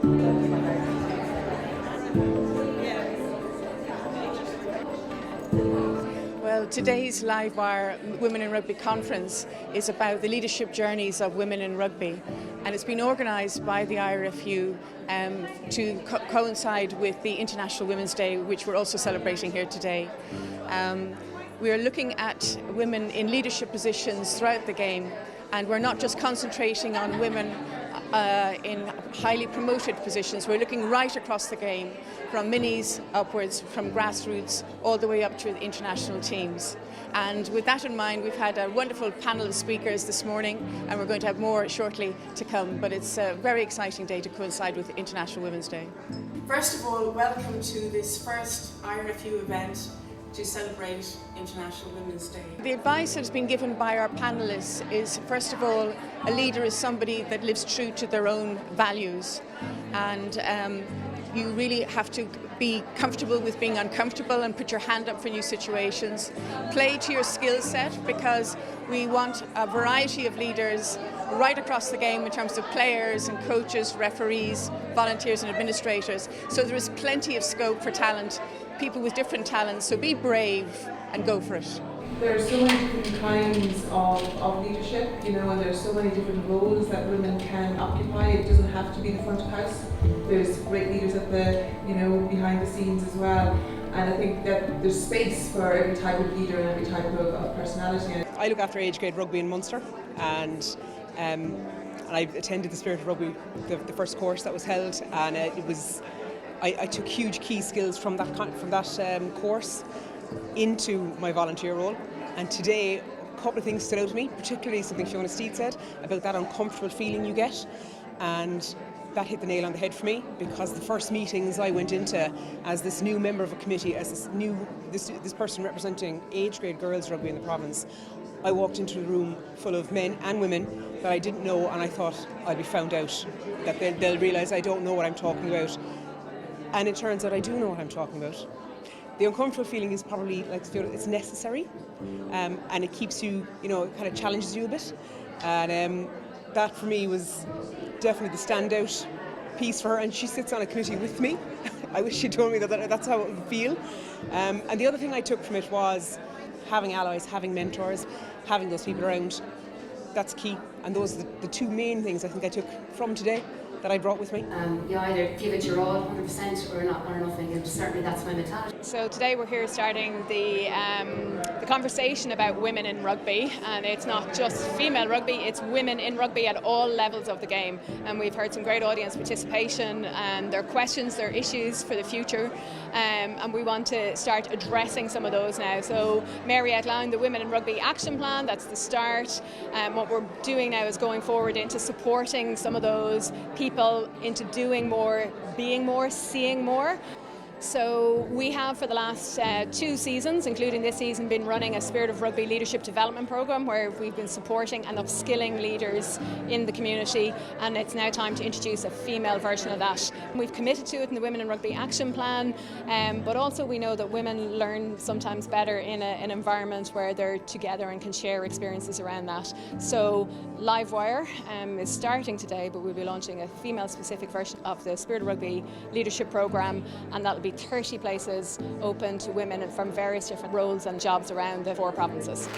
Well, today's LiveWIRe Women in Rugby conference is about the leadership journeys of women in rugby, and it's been organised by the IRFU to coincide with the International Women's Day, which we're also celebrating here today. We are looking at women in leadership positions throughout the game, and we're not just concentrating on women in highly promoted positions. We're looking right across the game, from minis upwards, from grassroots all the way up to the international teams. And with that in mind, we've had a wonderful panel of speakers this morning, and we're going to have more shortly to come. But it's a very exciting day to coincide with International Women's Day. First of all, welcome to this first IRFU event to celebrate International Women's Day. The advice that has been given by our panellists is, first of all, a leader is somebody that lives true to their own values, and you really have to be comfortable with being uncomfortable and put your hand up for new situations. Play to your skill set, because we want a variety of leaders right across the game in terms of players and coaches, referees, volunteers and administrators. So there is plenty of scope for talent, people with different talents, so be brave and go for it. There are so many different kinds of leadership, and there's so many different roles that women can occupy. It doesn't have to be the front of house. There's great leaders at the, behind the scenes as well. And I think that there's space for every type of leader and every type of personality. I look after age grade rugby in Munster, and I attended the Spirit of Rugby, the first course that was held, and I took huge key skills from that course into my volunteer role. And today, a couple of things stood out to me, particularly something Fiona Steed said about that uncomfortable feeling you get, and that hit the nail on the head for me, because the first meetings I went into as this new member of a committee, as this person representing age grade girls rugby in the province, I walked into a room full of men and women that I didn't know, and I thought I'd be found out, that they'll realise I don't know what I'm talking about. And it turns out I do know what I'm talking about. The uncomfortable feeling is probably, like, it's necessary, and it keeps you, it kind of challenges you a bit. And that for me was definitely the standout piece for her, and she sits on a committee with me. I wish she'd told me that's how it would feel. And the other thing I took from it was having allies, having mentors, having those people around. That's key, and those are the two main things I think I took from today that I brought with me. You either give it your all 100% or nothing, and certainly that's my mentality. So today we're here starting the conversation about women in rugby, and it's not just female rugby, it's women in rugby at all levels of the game. And we've heard some great audience participation, and their questions, their issues for the future, and we want to start addressing some of those now. So Mary outlined the Women in Rugby Action Plan, that's the start. What we're doing now is going forward into supporting some of those people into doing more, being more, seeing more. So we have for the last 2 seasons, including this season, been running a Spirit of Rugby leadership development programme where we've been supporting and upskilling leaders in the community, and it's now time to introduce a female version of that. We've committed to it in the Women in Rugby Action Plan, but also we know that women learn sometimes better in an environment where they're together and can share experiences around that. So LiveWIRe is starting today, but we'll be launching a female-specific version of the Spirit of Rugby leadership programme, and that'll be 30 places open to women from various different roles and jobs around the 4 provinces.